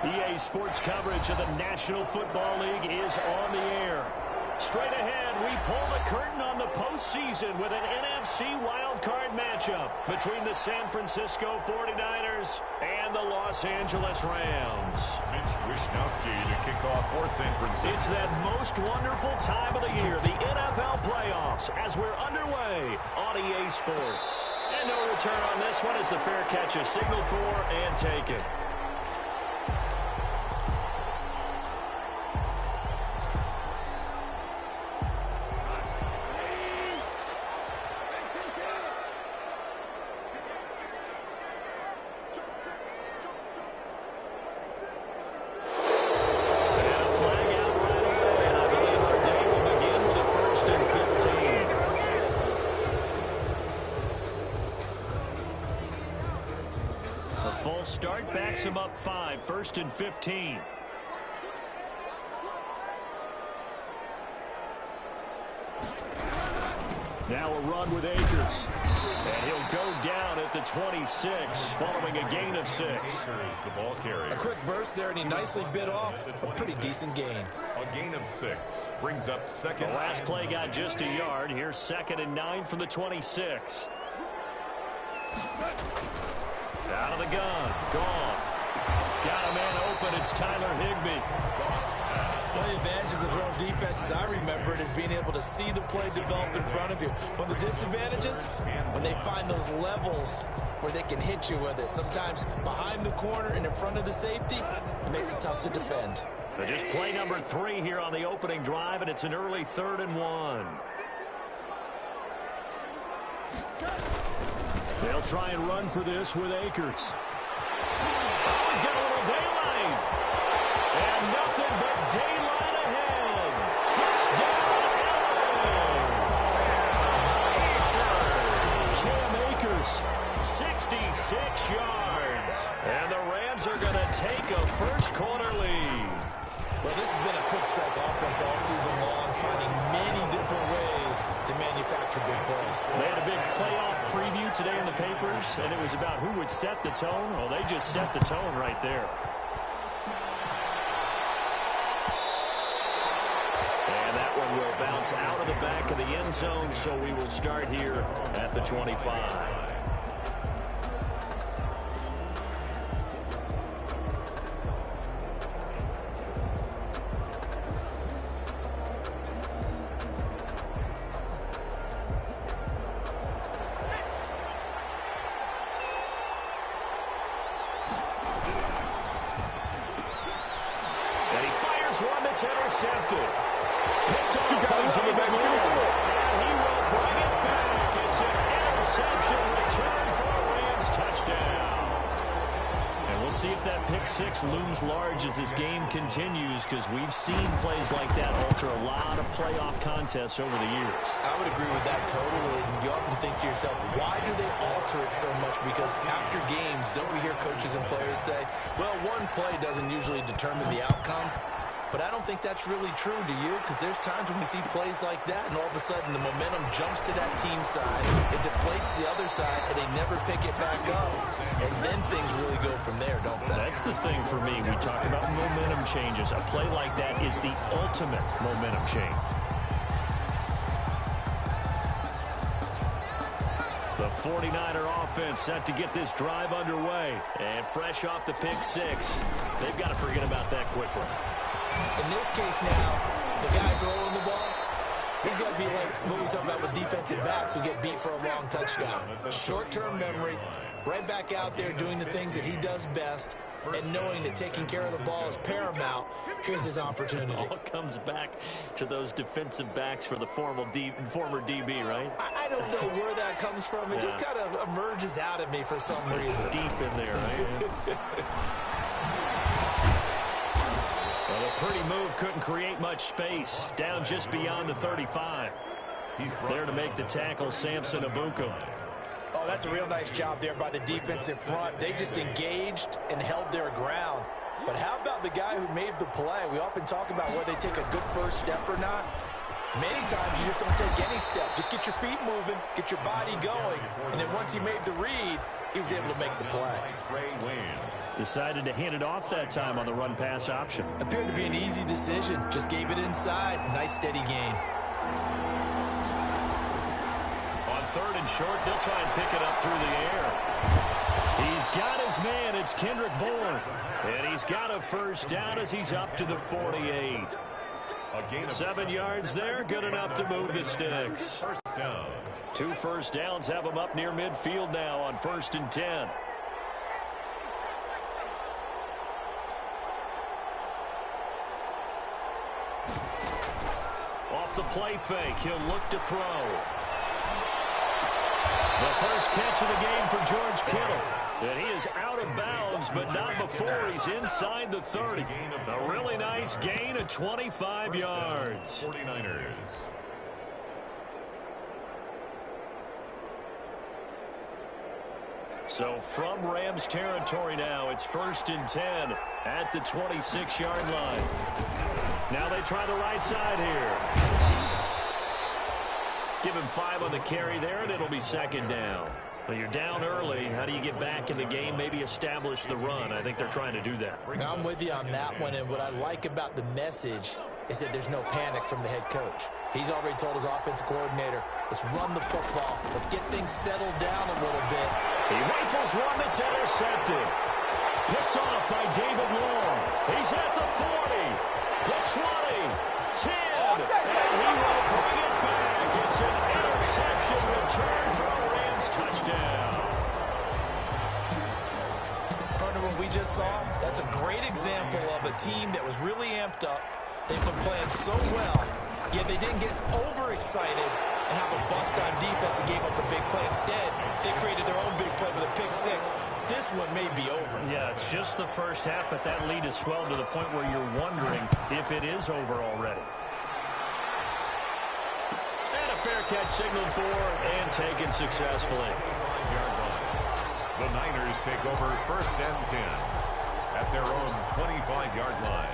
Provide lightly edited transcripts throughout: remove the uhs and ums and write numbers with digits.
EA Sports coverage of the National Football League is on the air. Straight ahead, we pull the curtain on the postseason with an NFC wildcard matchup between the San Francisco 49ers and the Los Angeles Rams. Mitch Wishnowsky to kick off for San Francisco. It's that most wonderful time of the year, the NFL playoffs, as we're underway on EA Sports. And no return on this one as the fair catch is signaled for and taken. Start backs him up 5, 1st and 15. Now a run with Akers. And he'll go down at the 26 following a gain of 6. Akers, the ball carrier. A quick burst there, and he nicely bit off a pretty decent gain. A gain of 6 brings up second. The last play got just a yard. Here's 2nd and 9 from the 26. Out of the gun. Gone. Got a man open. It's Tyler Higbee. One of the advantages of zone defense, as I remember it, is being able to see the play develop in front of you. One of the disadvantages, when they find those levels where they can hit you with it. Sometimes behind the corner and in front of the safety, it makes it tough to defend. But just play number 3 here on the opening drive, and it's an early 3rd and 1. They'll try and run for this with Akers. Oh, he's got a little daylight. And nothing but daylight ahead. Touchdown, LA. Cam Akers, 66 yards. And the Rams are going to take a first quarter lead. Well, this has been a quick strike offense all season long, finding many different ways to manufacture big plays. They had a big playoff preview today in the papers, and it was about who would set the tone. Well, they just set the tone right there. And that one will bounce out of the back of the end zone, so we will start here at the 25. It's intercepted. Picked off by David Moore. And he will bring it back. It's an interception return for a Rams touchdown. And we'll see if that pick 6 looms large as this game continues, because we've seen plays like that alter a lot of playoff contests over the years. I would agree with that totally. And you often think to yourself, why do they alter it so much? Because after games, don't we hear coaches and players say, well, one play doesn't usually determine the outcome? But I don't think that's really true, do you? Because there's times when we see plays like that, and all of a sudden the momentum jumps to that team side, it deflates the other side, and they never pick it back up. And then things really go from there, don't they? That's the thing for me. We talk about momentum changes. A play like that is the ultimate momentum change. The 49er offense set to get this drive underway. And fresh off the pick 6, they've got to forget about that quickly. In this case now, the guy throwing the ball, he's got to be like what we talk about with defensive backs who get beat for a long touchdown. Short-term memory, right back out there doing the things that he does best, and knowing that taking care of the ball is paramount. Here's his opportunity. It all comes back to those defensive backs for the former DB, right? I don't know where that comes from. It just kind of emerges out of me for some reason. It's deep in there, right? Well, a pretty move couldn't create much space. Down just beyond the 35. He's there to make the tackle, Samson Ebukam. Oh, that's a real nice job there by the defensive front. They just engaged and held their ground. But how about the guy who made the play? We often talk about whether they take a good first step or not. Many times you just don't take any step. Just get your feet moving, get your body going, and then once he made the read, he was able to make the play. Decided to hand it off that time on the run-pass option. Appeared to be an easy decision. Just gave it inside. Nice, steady gain. On 3rd and short, they'll try and pick it up through the air. He's got his man. It's Kendrick Bourne. And he's got a first down as he's up to the 48. 7 yards there, good enough to move the sticks. 2 first downs have him up near midfield now on 1st and 10. Off the play fake, he'll look to throw. The first catch of the game for George Kittle. And he is out of bounds, but not before he's inside the 30. A really nice gain of 25 yards. 49ers. So from Rams territory now, it's 1st and 10 at the 26-yard line. Now they try the right side here. Give him 5 on the carry there, and it'll be 2nd down. Well, you're down early. How do you get back in the game, maybe establish the run? I think they're trying to do that. I'm with you on that one, and what I like about the message is that there's no panic from the head coach. He's already told his offensive coordinator, let's run the football. Let's get things settled down a little bit. He rifles one that's intercepted. Picked off by David Long. He's at the 40, the 20, 10, and he will bring it back. It's an interception return for a Rams touchdown. Partner, what we just saw, that's a great example of a team that was really amped up. They've been playing so well, yet they didn't get overexcited and have a bust on defense and gave up a big play. Instead, they created their own big play with a pick 6. This one may be over. Yeah, it's just the first half, but that lead has swelled to the point where you're wondering if it is over already. And a fair catch signaled for and taken successfully. The Niners take over 1st and 10 at their own 25-yard line.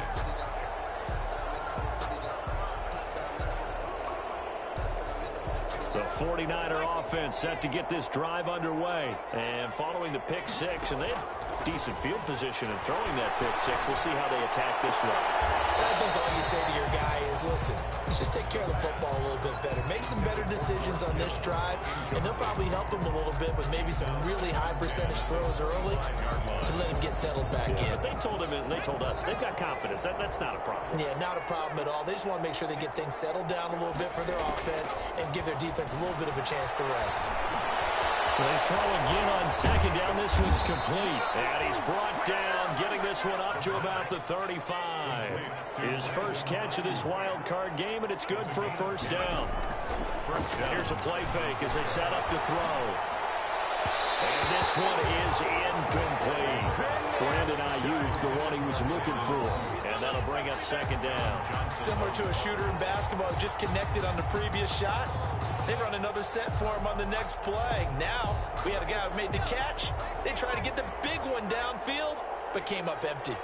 The 49er offense set to get this drive underway. And following the pick 6, and they had decent field position in throwing that pick 6. We'll see how they attack this one. I think all you say to your guy is, listen, let's just take care of the football a little bit better. Make some better decisions on this drive, and they'll probably help him a little bit with maybe some really high percentage throws early to let him get settled back in. But they told him and they told us they've got confidence. That's not a problem. Yeah, not a problem at all. They just want to make sure they get things settled down a little bit for their offense and give their defense a little bit of a chance to rest. They throw again on 2nd down. This one's complete. And he's brought down, getting this one up to about the 35. His first catch of this wild card game, and it's good for a 1st down. Here's a play fake as they set up to throw. And this one is incomplete. Brandon Ayuk, the one he was looking for. And that'll bring up 2nd down. Similar to a shooter in basketball, just connected on the previous shot. They run another set for him on the next play. Now, we had a guy who made the catch. They tried to get the big one downfield, but came up empty.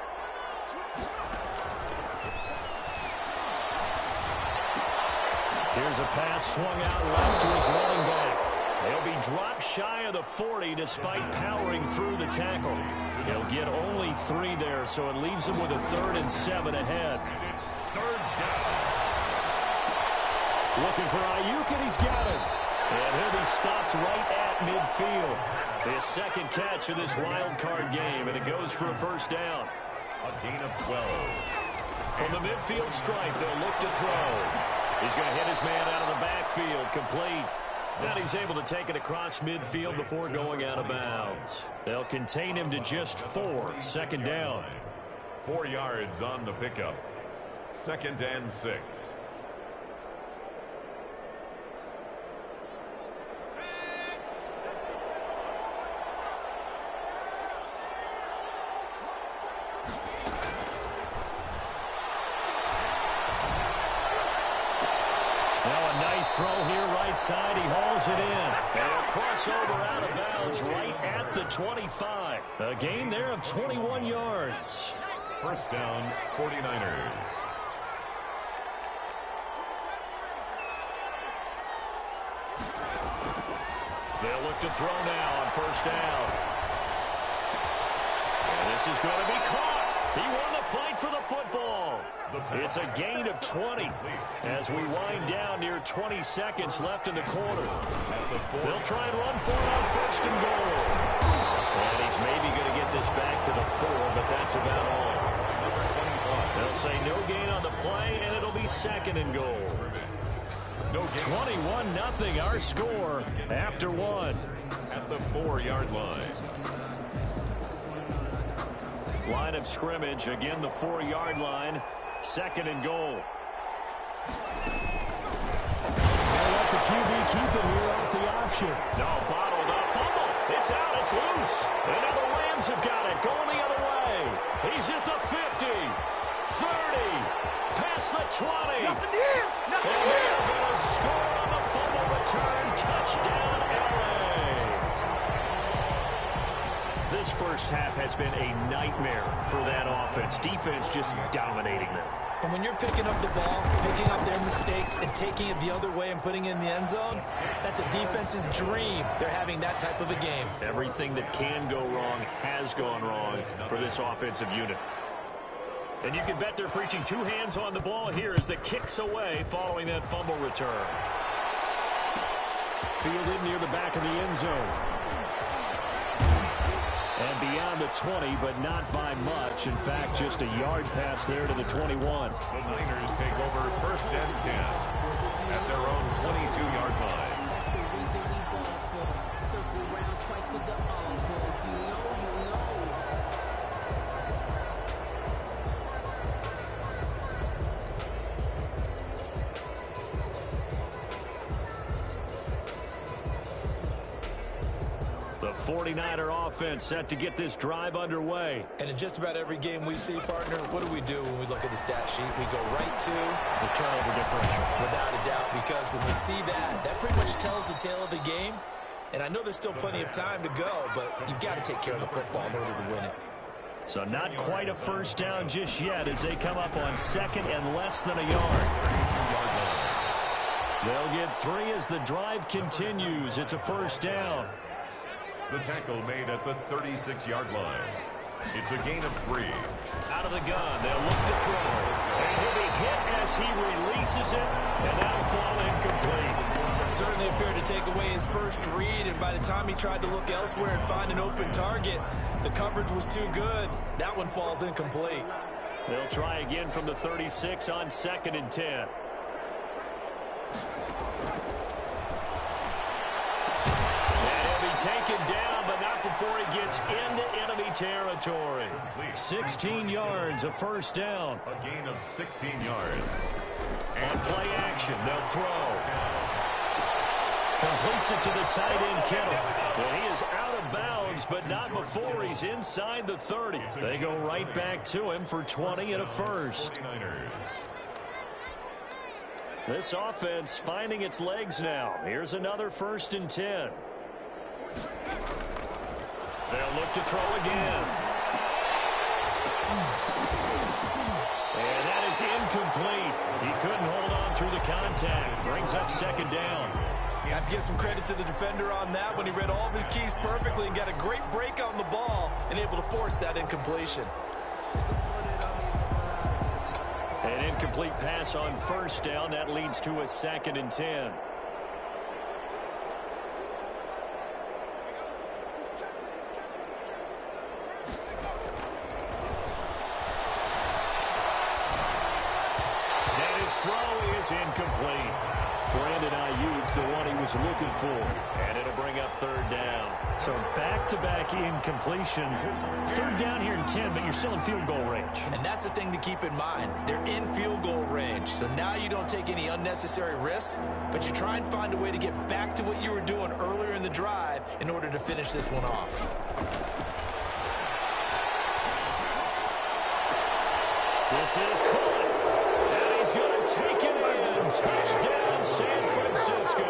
Here's a pass swung out left to his running back. He'll be dropped shy of the 40 despite powering through the tackle. He'll get only 3 there, so it leaves him with a 3rd and 7 ahead. Looking for Ayuk, and he's got it. And he'll be stopped right at midfield. His 2nd catch of this wild card game, and it goes for a 1st down. A gain of 12. From the midfield stripe, they'll look to throw. He's going to hit his man out of the backfield, complete. And he's able to take it across midfield before going out of bounds. They'll contain him to just 4, 2nd down. 4 yards on the pickup. 2nd and 6. Throw here right side. He hauls it in. And a crossover out of bounds right at the 25. A gain there of 21 yards. 1st down, 49ers. They'll look to throw now on first down. And this is going to be caught. He won the fight for the football. It's a gain of 20 as we wind down near 20 seconds left in the quarter. They'll try and run for it on first and goal. And he's maybe going to get this back to the 4, but that's about all. They'll say no gain on the play, and it'll be second and goal. 21-0 our score after one. At the 4-yard line. Line of scrimmage, again the 4-yard line, second and goal. They'll let the QB keep it here off the option. No, bottled up, fumble. It's out, it's loose. And now the Rams have got it, going the other way. He's at the 50, 30, past the 20. Nothing here. Nothing and here. they're going to score on the fumble return. Touchdown, LA. This first half has been a nightmare for that offense. Defense just dominating them. And when you're picking up the ball, picking up their mistakes, and taking it the other way and putting it in the end zone, that's a defense's dream. They're having that type of a game. Everything that can go wrong has gone wrong for this offensive unit. And you can bet they're preaching two hands on the ball here as the kick's away following that fumble return. Fielded near the back of the end zone. And beyond the 20, but not by much. In fact, just a yard pass there to the 21. The Niners take over first and 10 at their own 22-yard line. The 49er offense set to get this drive underway. And in just about every game we see, partner, what do when we look at the stat sheet? We go right to The turnover differential. without a doubt, because when we see that, that pretty much tells the tale of the game. And I know there's still plenty of time to go, but you've got to take care of the football in order to win it. So not quite a first down just yet as they come up on second and less than a yard. They'll get 3 as the drive continues. It's a first down. The tackle made at the 36-yard line. It's a gain of 3. Out of the gun, they'll look to throw. And he'll be hit as he releases it, and that'll fall incomplete. Certainly appeared to take away his first read, and by the time he tried to look elsewhere and find an open target, the coverage was too good. That one falls incomplete. They'll try again from the 36 on second and 10. Taken down, but not before he gets into enemy territory. 16 yards, a first down. A gain of 16 yards. And play action. They'll throw. Completes it to the tight end, Kittle. Well, he is out of bounds, but not before he's inside the 30. They go right back to him for 20 and a first. 49ers. This offense finding its legs now. Here's another first and 10. They'll look to throw again. And that is incomplete. He couldn't hold on through the contact. Brings up second down. You have to give some credit to the defender on that when he read all of his keys perfectly and got a great break on the ball and able to force that incompletion. An incomplete pass on first down. That leads to a second and 10. Throw is incomplete. Brandon Ayuk, the one he was looking for. And it'll bring up third down. So back-to-back incompletions. Third down here in 10, but you're still in field goal range. And that's the thing to keep in mind. They're in field goal range. So now you don't take any unnecessary risks, but you try and find a way to get back to what you were doing earlier in the drive in order to finish this one off. This is caught. He's going to take it in. Touchdown, San Francisco.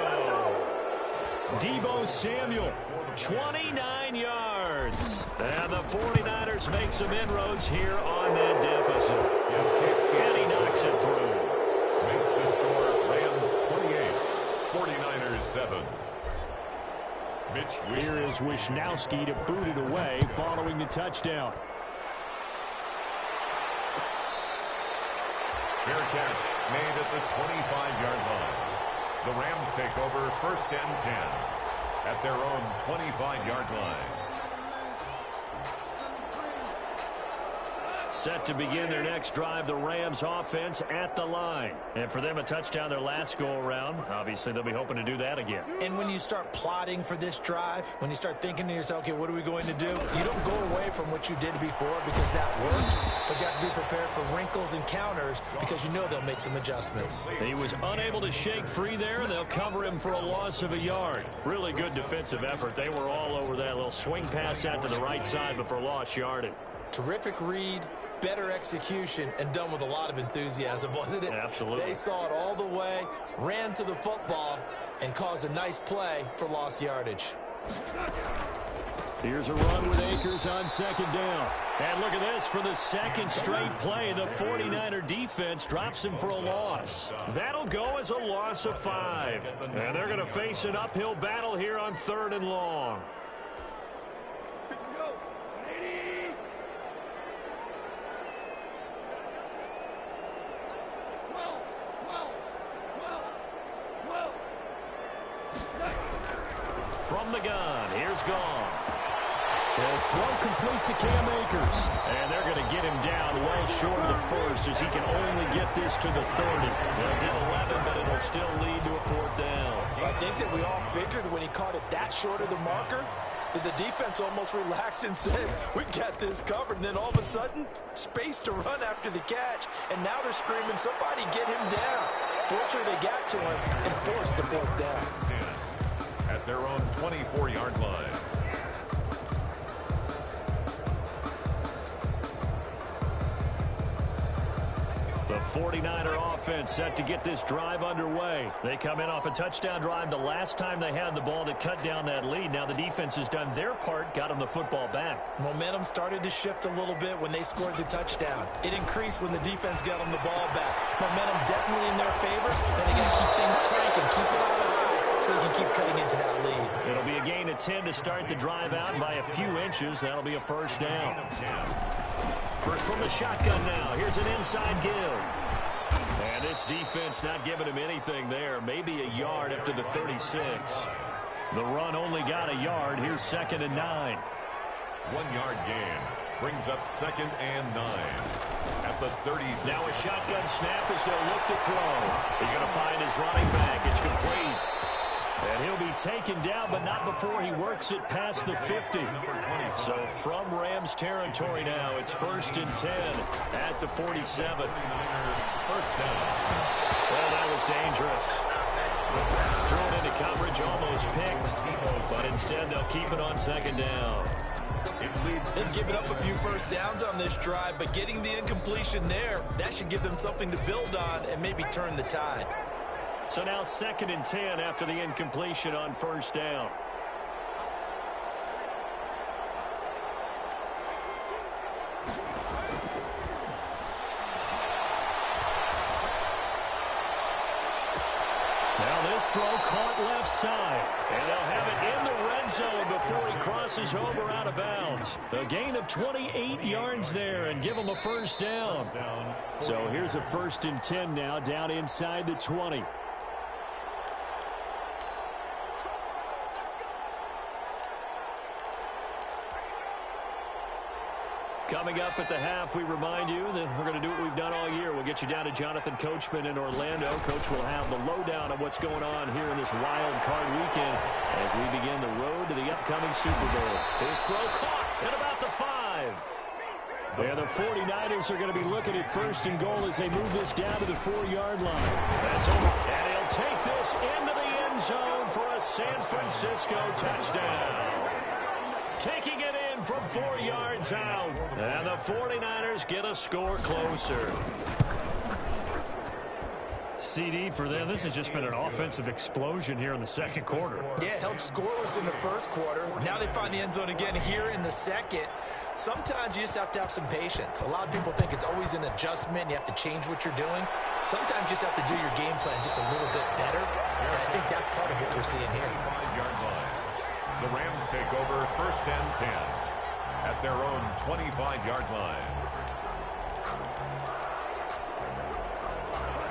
Deebo Samuel, 29 yards. And the 49ers make some inroads here on that deficit. And he knocks it through. Makes the score Rams 28, 49ers 7. Mitch Here is Wisnowski to boot it away following the touchdown. Fair catch made at the 25-yard line. The Rams take over 1st and 10 at their own 25-yard line. Set to begin their next drive, the Rams offense at the line. And for them, a touchdown their last go-around. Obviously, they'll be hoping to do that again. And when you start plotting for this drive, when you start thinking to yourself, okay, what are we going to do? You don't go away from what you did before because that worked, but you have to be prepared for wrinkles and counters because you know they'll make some adjustments. He was unable to shake free there, and they'll cover him for a loss of a yard. Really good defensive effort. They were all over that little swing pass out to the right side before lost yardage. Terrific read, better execution, and done with a lot of enthusiasm, wasn't it? Absolutely. They saw it all the way, ran to the football, and caused a nice play for lost yardage. Here's a run with Akers on 2nd down. And look at this. For the second straight play, the 49er defense drops him for a loss. That'll go as a loss of 5. And they're going to face an uphill battle here on 3rd and long. From the gun, here's Goff. They'll throw complete to Cam Akers. And they're going to get him down well short of the 1st as he can only get this to the 30. They'll get 11, but it'll still lead to a 4th down. I think that we all figured when he caught it that short of the marker that the defense almost relaxed and said, we got this covered. And then all of a sudden, space to run after the catch. And now they're screaming, somebody get him down. Fortunately, they got to him and forced the 4th down. At their own 24-yard line. The 49er offense set to get this drive underway. They come in off a touchdown drive the last time they had the ball that cut down that lead. Now the defense has done their part, got them the football back. Momentum started to shift a little bit when they scored the touchdown. It increased when the defense got them the ball back. Momentum definitely in their favor, and they got to keep things cranking, keep it on high so they can keep cutting into that lead. It'll be a gain of 10 to start the drive out by a few inches. That'll be a 1st down. From the shotgun now. Here's an inside give. And this defense not giving him anything there. Maybe a yard up to the 36. The run only got a yard. Here's 2nd and 9. 1-yard gain brings up 2nd and 9 at the 36. Now a shotgun snap as they'll look to throw. He's going to find his running back. It's complete. And he'll be taken down, but not before he works it past the 50. So from Rams territory now, it's 1st and 10 at the 47. 1st down. Well, that was dangerous. Thrown into coverage, almost picked. But instead, they'll keep it on 2nd down. They've given up a few 1st downs on this drive, but getting the incompletion there, that should give them something to build on and maybe turn the tide. So now 2nd and 10 after the incompletion on 1st down. Now this throw caught left side. And they'll have it in the red zone before he crosses over out of bounds. A gain of 28 yards there and give him a 1st down. So here's a 1st and 10 now down inside the 20. Coming up at the half, we remind you that we're going to do what we've done all year. We'll get you down to Jonathan Coachman in Orlando. Coach will have the lowdown of what's going on here in this wild card weekend as we begin the road to the upcoming Super Bowl. His throw caught at about the 5. And the 49ers are going to be looking at 1st and goal as they move this down to the 4-yard line. That's over. And he'll take this into the end zone for a San Francisco touchdown. Taking it in from 4 yards out. And the 49ers get a score closer. CD for them. This has just been an offensive explosion here in the second quarter. Yeah, held scoreless in the first quarter. Now they find the end zone again here in the second. Sometimes you just have to have some patience. A lot of people think it's always an adjustment. You have to change what you're doing. Sometimes you just have to do your game plan just a little bit better. And I think that's part of what we're seeing here. 5-yard line. The Rams take over 1st and 10 at their own 25-yard line.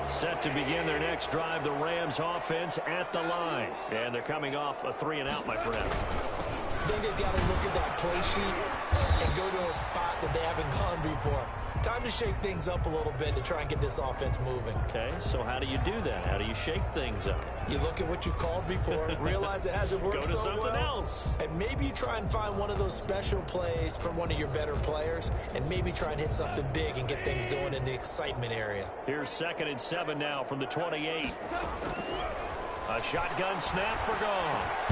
Set to begin their next drive, the Rams offense at the line. And they're coming off a 3-and-out, my friend. I think they've got to look at that play sheet and go to a spot that they haven't gone before. Time to shake things up a little bit to try and get this offense moving. Okay, so how do you do that? How do you shake things up? You look at what you've called before, realize it hasn't worked so well. Go to something else. And maybe you try and find one of those special plays from one of your better players, and maybe try and hit something big and get things going in the excitement area. Here's 2nd and 7 now from the 28. A shotgun snap for Goff.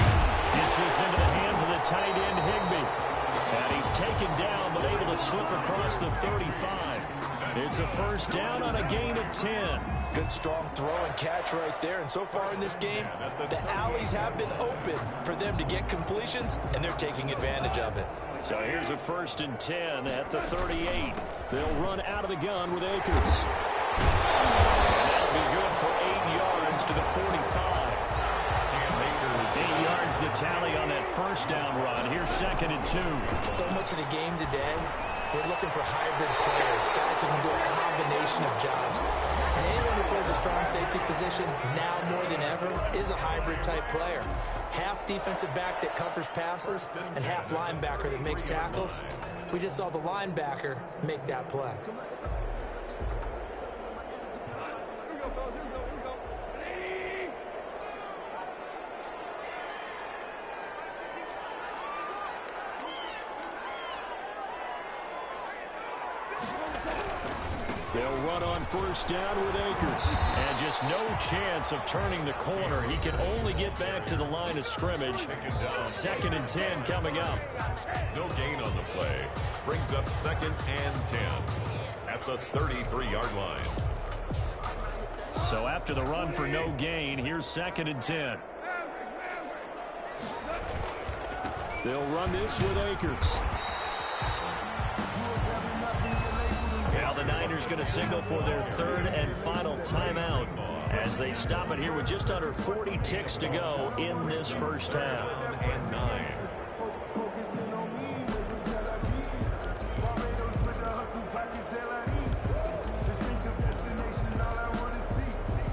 Gets this into the hands of the tight end, Higbee. And he's taken down, but able to slip across the 35. It's a 1st down on a gain of 10. Good strong throw and catch right there. And so far in this game, the alleys have been open for them to get completions, and they're taking advantage of it. So here's a 1st and 10 at the 38. They'll run out of the gun with Akers. And that'll be good for 8 yards to the 45. 8 yards the tally on that 1st down run. Here's 2nd and 2. So much of the game today, we're looking for hybrid players, guys who can do a combination of jobs. And anyone who plays a strong safety position, now more than ever, is a hybrid type player. Half defensive back that covers passes and half linebacker that makes tackles. We just saw the linebacker make that play. They'll run on 1st down with Akers. And just no chance of turning the corner. He can only get back to the line of scrimmage. 2nd and 10 coming up. No gain on the play. Brings up 2nd and 10 at the 33-yard line. So after the run for no gain, here's 2nd and 10. They'll run this with Akers. Now the Niners going to signal for their 3rd and final timeout as they stop it here with just under 40 ticks to go in this 1st half. And 9.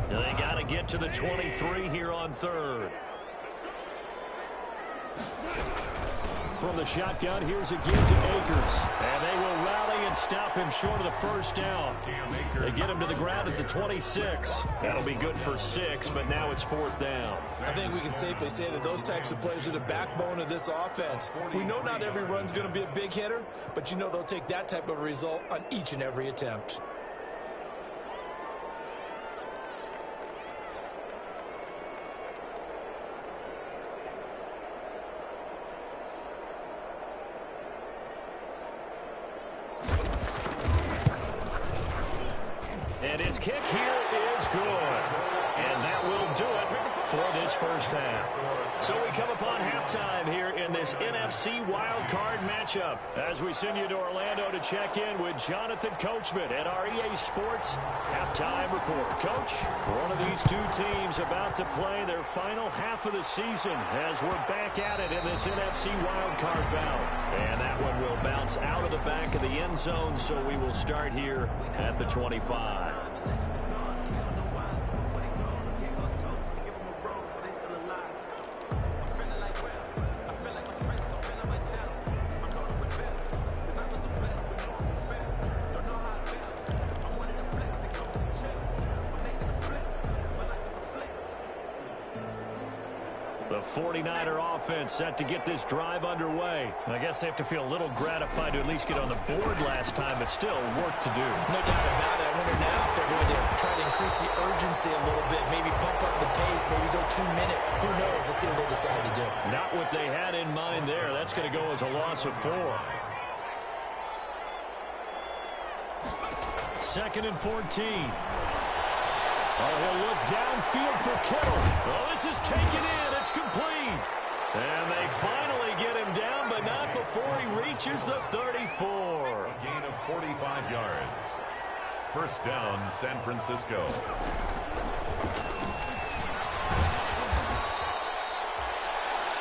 Now they got to get to the 23 here on 3rd. From the shotgun, here's a give to Akers. And they will rally and stop him short of the 1st down. They get him to the ground at the 26. That'll be good for 6, but now it's 4th down. I think we can safely say that those types of plays are the backbone of this offense. We know not every run's going to be a big hitter, but you know they'll take that type of result on each and every attempt. And his kick here is good. And that will do it for this 1st half. So we come upon halftime here in this NFC wildcard matchup as we send you to Orlando to check in with Jonathan Coachman at our EA Sports Halftime Report. Coach, one of these two teams about to play their final half of the season as we're back at it in this NFC wildcard bout. And that one will bounce out of the back of the end zone, so we will start here at the 25. The 49er offense set to get this drive underway. I guess they have to feel a little gratified to at least get on the board last time, but still work to do. No doubt about it. I wonder now if they're going to try to increase the urgency a little bit, maybe pump up the pace, maybe go 2-minute. Who knows? Let's see what they decide to do. Not what they had in mind there. That's going to go as a loss of 4. 2nd and 14. Oh, he'll look downfield for Kittle. Oh, this is taken in. It's complete. And they finally get him down, but not before he reaches the 34. A gain of 45 yards. First down, San Francisco.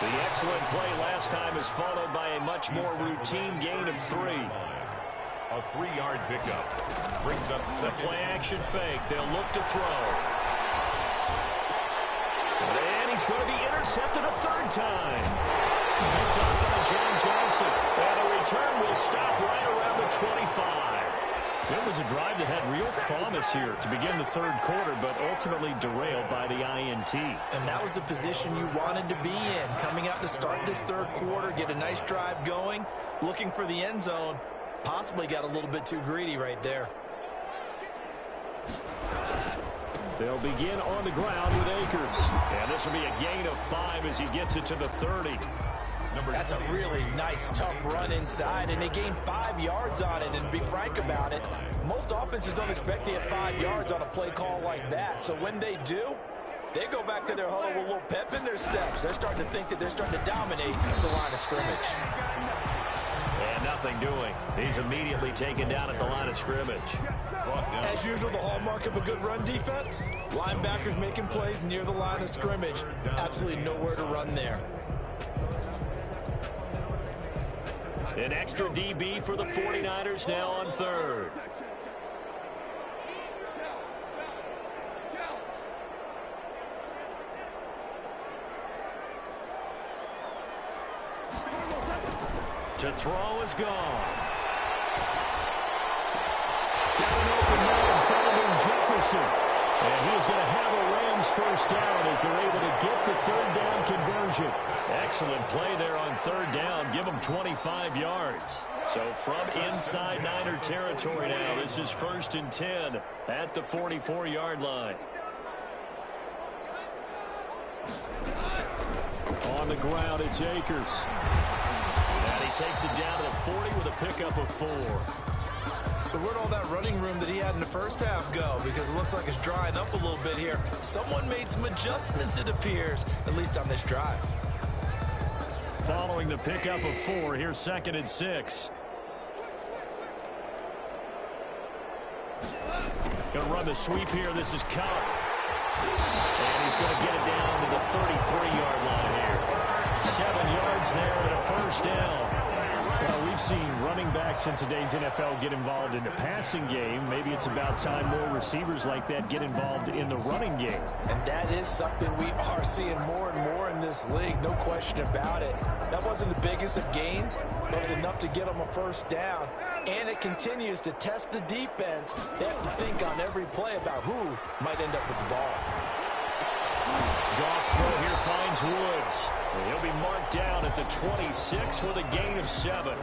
The excellent play last time is followed by a much more routine gain of 3. A 3-yard pickup. Brings up second. Play action fake. They'll look to throw. And he's going to be intercepted a third time. Picked up by John Johnson. And a return will stop right around the 25. So it was a drive that had real promise here to begin the third quarter, but ultimately derailed by the INT. And that was the position you wanted to be in. Coming out to start this third quarter, get a nice drive going, looking for the end zone. Possibly got a little bit too greedy right there. They'll begin on the ground with Akers. And this will be a gain of 5 as he gets it to the 30. That's a really nice, tough run inside, and they gained 5 yards on it. And to be frank about it, most offenses don't expect to get 5 yards on a play call like that. So when they do, they go back to their huddle with a little pep in their steps. They're starting to think that they're starting to dominate the line of scrimmage. And nothing doing. He's immediately taken down at the line of scrimmage. As usual, the hallmark of a good run defense, linebackers making plays near the line of scrimmage. Absolutely nowhere to run there. An extra DB for the 49ers now on third. To throw is gone. Got an open man, following Jefferson. And he's going to have a Rams first down as they're able to get the third down conversion. Excellent play there on third down. Give them 25 yards. So from inside Niner territory now, this is 1st and 10 at the 44-yard line. On the ground, it's Akers. And he takes it down to the 40 with a pickup of 4. So where'd all that running room that he had in the first half go? Because it looks like it's drying up a little bit here. Someone made some adjustments, it appears, at least on this drive. Following the pickup of 4, here's 2nd and 6. Going to run the sweep here. This is Cup. And he's going to get it down to the 33-yard line here. 7 yards there and a first down. Well, we've seen running backs in today's NFL get involved in the passing game. Maybe it's about time more receivers like that get involved in the running game. And that is something we are seeing more and more in this league, no question about it. That wasn't the biggest of gains, but it was enough to get them a first down. And it continues to test the defense. They have to think on every play about who might end up with the ball. Goff's throw here finds Woods. He'll be marked down at the 26 with a gain of 7.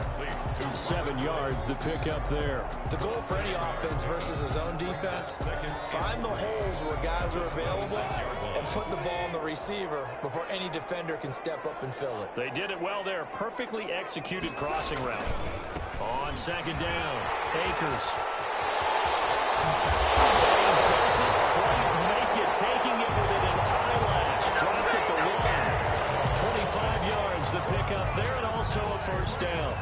7 yards, the pickup there. The goal for any offense versus his own defense, find the holes where guys are available and put the ball on the receiver before any defender can step up and fill it. They did it well there. Perfectly executed crossing route. On 2nd down, Akers. He doesn't quite make it, taking it within an eyelash. Dropped at the 1. 25 yards, the pickup there, and also a first down.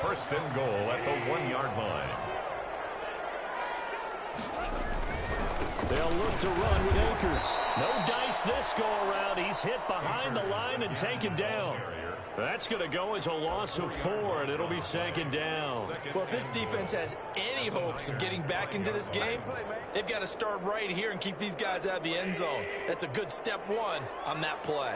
1st and goal at the 1-yard line. They'll look to run with Akers. No dice this go-around. He's hit behind the line and taken down. That's going to go as a loss of 4, and it'll be 2nd down. Well, if this defense has any hopes of getting back into this game, they've got to start right here and keep these guys out of the end zone. That's a good step 1 on that play.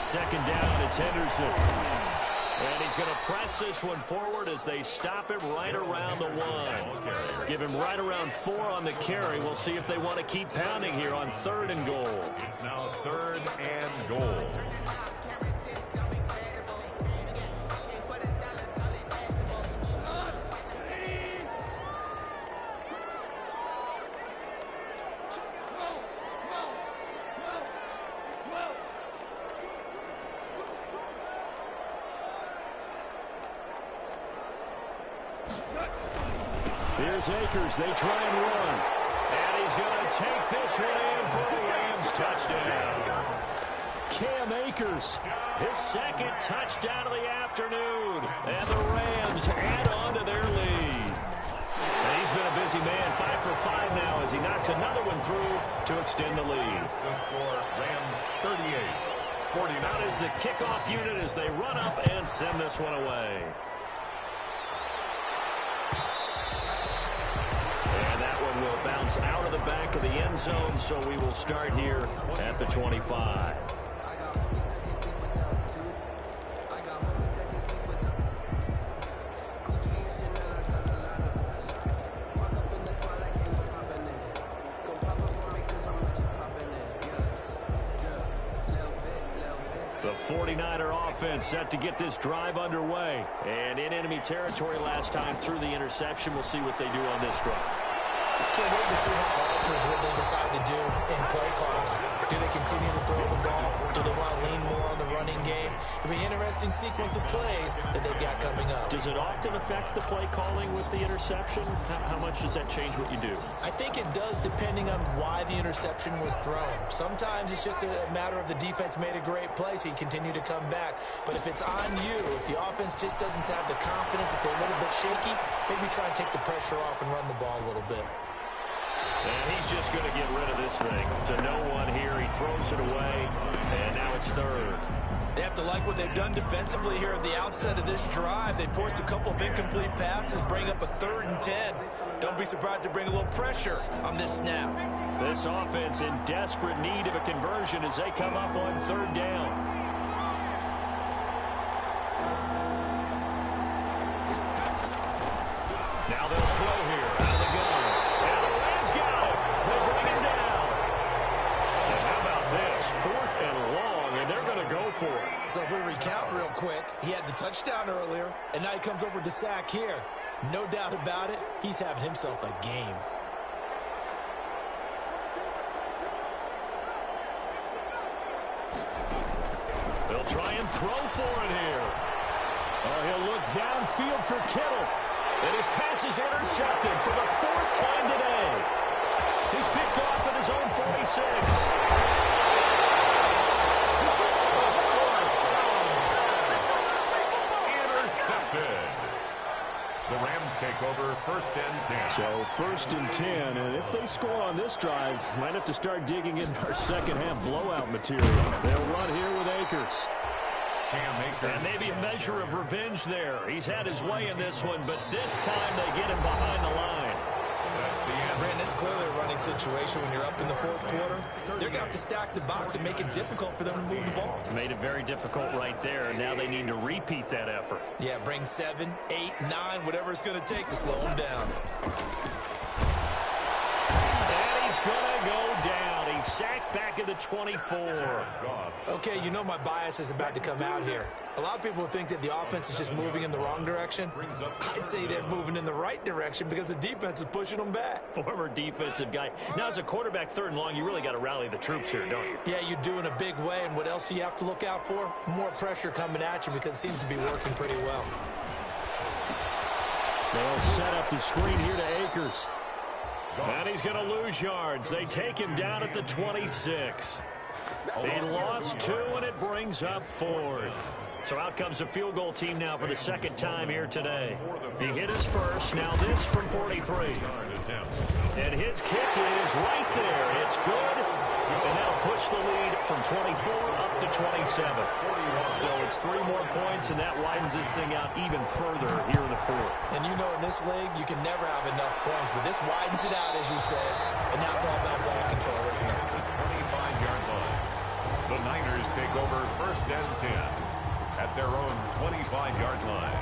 Second down, it's Henderson. And he's going to press this one forward as they stop him right around the 1. Give him right around 4 on the carry. We'll see if they want to keep pounding here on 3rd and goal. It's now 3rd and goal. Here's Akers. They try and run. And he's going to take this one in for a Rams touchdown. Cam Akers. His second touchdown of the afternoon. And the Rams add on to their lead. And he's been a busy man, 5 for 5 now as he knocks another one through to extend the lead. The score, Rams 38. 49 Out is the kickoff unit as they run up and send this one away. And that one will bounce out of the back of the end zone, so we will start here at the 25. The 49er offense set to get this drive underway. And in enemy territory last time through the interception. We'll see what they do on this drive. Can't wait to see how it alters what they decide to do in play calling. Do they continue to throw the ball? Do they want to lean more on the running game? It'll be an interesting sequence of plays that they've got coming up. Does it often affect the play calling with the interception? How much does that change what you do? I think it does depending on why the interception was thrown. Sometimes it's just a matter of the defense made a great play, so you continue to come back. But if it's on you, if the offense just doesn't have the confidence, if they're a little bit shaky, maybe try and take the pressure off and run the ball a little bit. And he's just going to get rid of this thing to no one here. He throws it away, and now it's third. They have to like what they've done defensively here at the outset of this drive. They forced a couple of incomplete passes, bring up a 3rd and 10. Don't be surprised to bring a little pressure on this snap. This offense in desperate need of a conversion as they come up on 3rd down. Now they'll throw here out of the gun. And the Rams got it. They bring him down. And how about this? 4th and long, and they're going to go for it. So if we recount real quick, he had the touchdown earlier, and now he comes up with the sack here. No doubt about it, he's having himself a game. They'll try and throw for it here. Oh, he'll look downfield for Kittle. And his pass is intercepted for the 4th time today. He's picked off at his own 46. intercepted. The Rams take over 1st and 10. So 1st and 10, and if they score on this drive, might have to start digging in our second half blowout material. They'll run here with Akers. Cam Akers. And maybe a measure of revenge there. He's had his way in this one, but this time they get him behind the line. That's the end. Brandon, it's clearly a running situation when you're up in the 4th quarter. They're going to have to stack the box and make it difficult for them to move the ball. Made it very difficult right there. Now they need to repeat that effort. Yeah, bring 7, 8, 9, whatever it's going to take to slow them down. And he's going to go down. He's sacked back at the 24. Okay, you know my bias is about to come out here. A lot of people think that the offense is just moving in the wrong direction. I'd say they're moving in the right direction because the defense is pushing them back. Former defensive guy. Now, as a quarterback 3rd and long, you really got to rally the troops here, don't you? Yeah, you do in a big way, and what else do you have to look out for? More pressure coming at you because it seems to be working pretty well. They'll set up the screen here to Akers. And he's going to lose yards. They take him down at the 26. He lost 2, and it brings up 4th. So out comes the field goal team now for the 2nd time here today. He hit his first. Now this from 43. And his kick is right there. It's good. And that'll push the lead from 24 up to 27. So it's 3 more points, and that widens this thing out even further here in the 4th. And you know in this league, you can never have enough points, but this widens it out, as you said. And now it's all about ball control, isn't it? The 25-yard line. The Niners take over 1st and 10 at their own 25-yard line.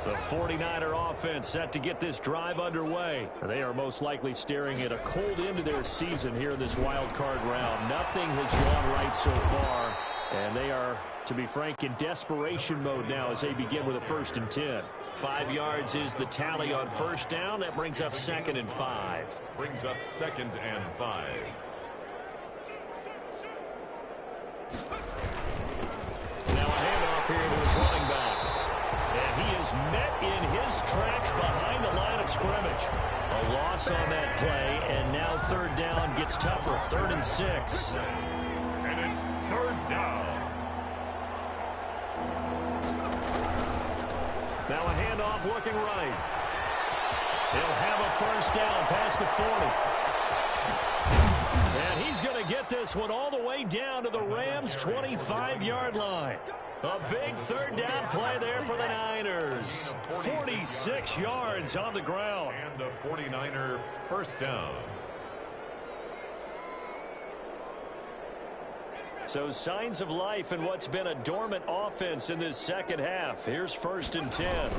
The 49er offense set to get this drive underway. They are most likely staring at a cold end to their season here in this wild card round. Nothing has gone right so far, and they are, to be frank, in desperation mode now as they begin with a 1st and 10. 5 yards is the tally on 1st down. That brings up 2nd and 5. Brings up 2nd and 5. Now a handoff here to his running back. is met in his tracks behind the line of scrimmage. A loss on that play, and now third down gets tougher. 3rd and 6. And it's 3rd down. Now a handoff looking right. He'll have a first down past the 40. And he's going to get this one all the way down to the Rams' 25-yard line. A big 3rd down play there for the Niners. 46 yards on the ground. And a 49er first down. So signs of life in what's been a dormant offense in this second half. Here's 1st and 10.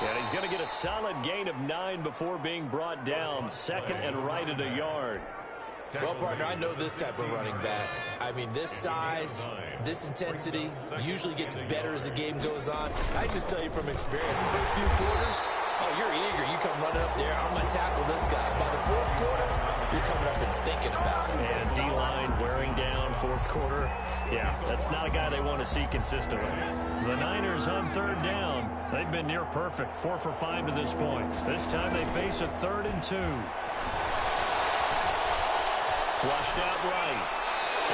And he's going to get a solid gain of 9 before being brought down. 2nd and right at a yard. Well, partner, I know this type of running back. I mean, this size, this intensity usually gets better as the game goes on. I just tell you from experience, the first few quarters, oh, you're eager. You come running up there, I'm going to tackle this guy. By the 4th quarter, you're coming up and thinking about it. And D-line wearing down 4th quarter. Yeah, that's not a guy they want to see consistently. The Niners on 3rd down. They've been near perfect, 4 for 5 to this point. This time they face a 3rd and 2. Flushed out right.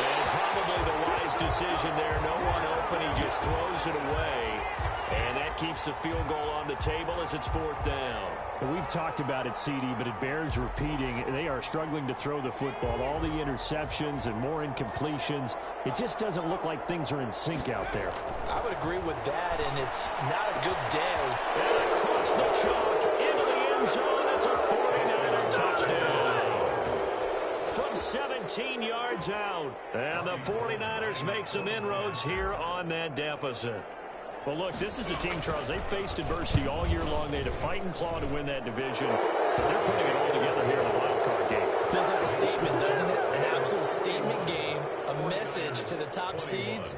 And probably the wise decision there. No one open. He just throws it away. And that keeps the field goal on the table as it's 4th down. We've talked about it, CD, but it bears repeating. They are struggling to throw the football. All the interceptions and more incompletions. It just doesn't look like things are in sync out there. I would agree with that, and it's not a good day. And across the chalk into the end zone. It's a 49er touchdown. From 17 yards out. And the 49ers make some inroads here on that deficit. Well, look, this is a team, Charles, they faced adversity all year long. They had to fight and claw to win that division. But they're putting it all together here in the wild card game. Feels like a statement, doesn't it? An absolute statement game. A message to the top seeds.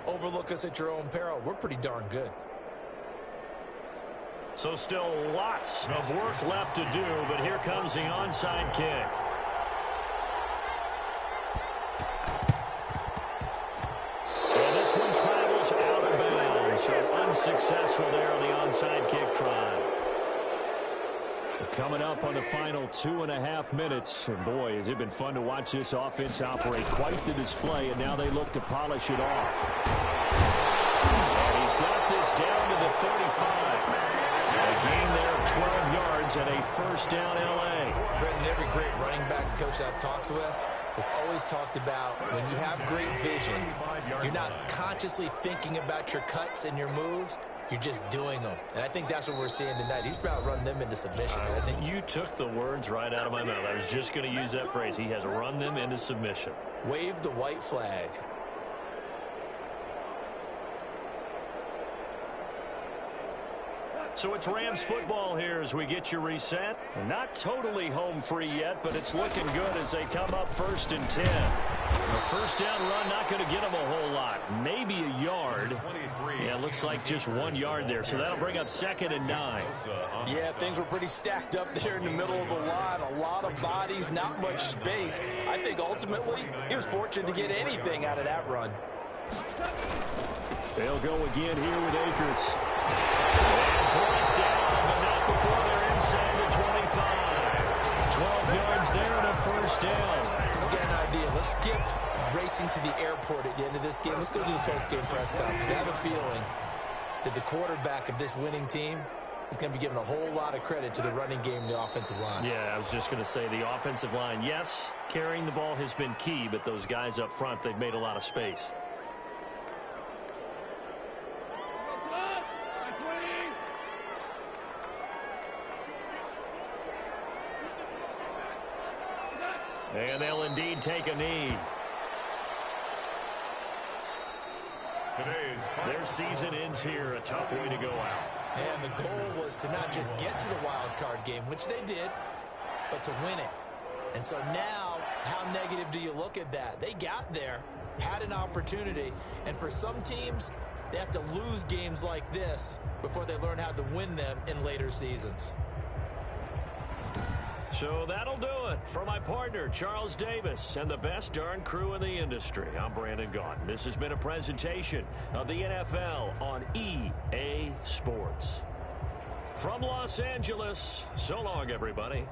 Overlook us at your own peril. We're pretty darn good. So still lots of work left to do, but here comes the onside kick. And this one travels out of bounds, so unsuccessful there on the onside kick try. Coming up on the final 2.5 minutes. And boy, has it been fun to watch this offense operate. Quite the display, and now they look to polish it off. And he's got this down to the 35. A gain there of 12 yards and a first down L.A. Brendan, every great running backs coach I've talked with has always talked about when you have great vision, you're not consciously thinking about your cuts and your moves. You're just doing them. And I think that's what we're seeing tonight. He's about to run them into submission, hasn't he? You took the words right out of my mouth. I was just going to use that phrase. He has run them into submission. Wave the white flag. So it's Rams football here as we get you reset. Not totally home free yet, but it's looking good as they come up 1st and 10. The first down run not going to get them a whole lot. Maybe a yard. Yeah, it looks like just 1 yard there. So that'll bring up 2nd and 9. Yeah, things were pretty stacked up there in the middle of the line. A lot of bodies, not much space. I think ultimately he was fortunate to get anything out of that run. They'll go again here with Akers. Brought down, but not before they're inside the 25. 12 yards there and a first down. I've got an idea. Let's skip racing to the airport at the end of this game. Let's go to the post-game press conference. I have a feeling that the quarterback of this winning team is going to be given a whole lot of credit to the running game and the offensive line. Yeah, I was just going to say the offensive line, yes, carrying the ball has been key, but those guys up front, they've made a lot of space. And they'll indeed take a knee. Their season ends here. A tough way to go out. And the goal was to not just get to the wild card game, which they did, but to win it. And so now, how negative do you look at that? They got there, had an opportunity, and for some teams, they have to lose games like this before they learn how to win them in later seasons. So that'll do it. For my partner, Charles Davis, and the best darn crew in the industry, I'm Brandon Gaudin. This has been a presentation of the NFL on EA Sports. From Los Angeles, so long, everybody.